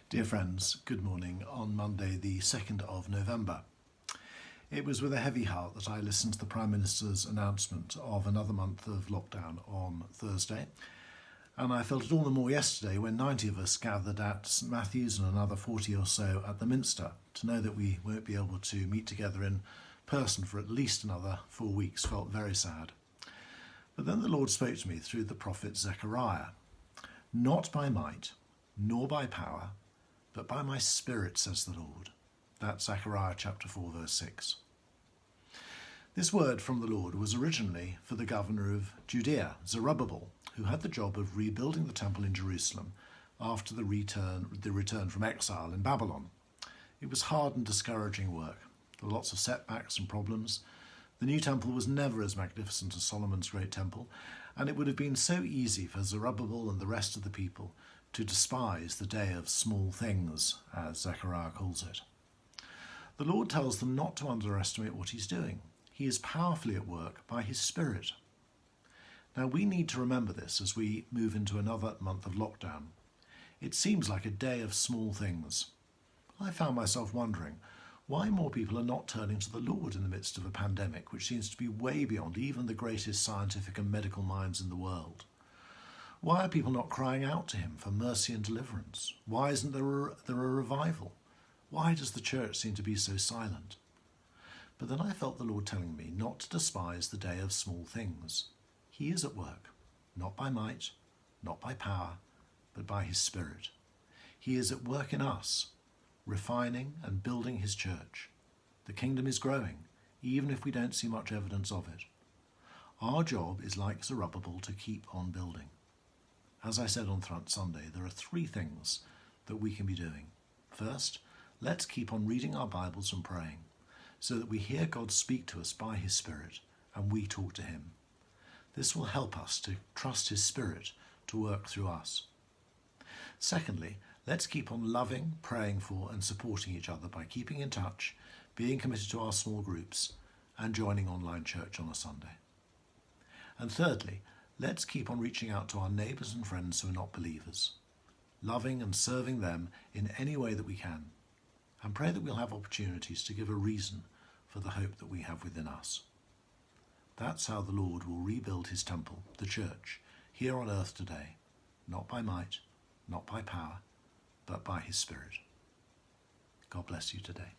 Dear friends, good morning on Monday the 2nd of November. It was with a heavy heart that I listened to the Prime Minister's announcement of another month of lockdown on Thursday, and I felt it all the more yesterday when 90 of us gathered at St Matthew's and another 40 or so at the Minster to know that we won't be able to meet together in person for at least another 4 weeks felt very sad. But then the Lord spoke to me through the prophet Zechariah. Not by might, nor by power, but by my Spirit, says the Lord. That's Zechariah chapter 4, verse 6. This word from the Lord was originally for the governor of Judea, Zerubbabel, who had the job of rebuilding the temple in Jerusalem after the return from exile in Babylon. It was hard and discouraging work. There were lots of setbacks and problems. The new temple was never as magnificent as Solomon's great temple, and it would have been so easy for Zerubbabel and the rest of the people to despise the day of small things, as Zechariah calls it. The Lord tells them not to underestimate what he's doing. He is powerfully at work by his Spirit. Now we need to remember this as we move into another month of lockdown. It seems like a day of small things. I found myself wondering why more people are not turning to the Lord in the midst of a pandemic which seems to be way beyond even the greatest scientific and medical minds in the world. Why are people not crying out to him for mercy and deliverance? Why isn't there a revival? Why does the church seem to be so silent? But then I felt the Lord telling me not to despise the day of small things. He is at work, not by might, not by power, but by his Spirit. He is at work in us, refining and building his church. The kingdom is growing, even if we don't see much evidence of it. Our job is like Zerubbabel to keep on building. As I said on Sunday, there are 3 things that we can be doing. First, let's keep on reading our Bibles and praying so that we hear God speak to us by his Spirit and we talk to him. This will help us to trust his Spirit to work through us. Secondly, let's keep on loving, praying for and supporting each other by keeping in touch, being committed to our small groups and joining online church on a Sunday. And thirdly, let's keep on reaching out to our neighbours and friends who are not believers, loving and serving them in any way that we can, and pray that we'll have opportunities to give a reason for the hope that we have within us. That's how the Lord will rebuild his temple, the church, here on earth today, not by might, not by power, but by his Spirit. God bless you today.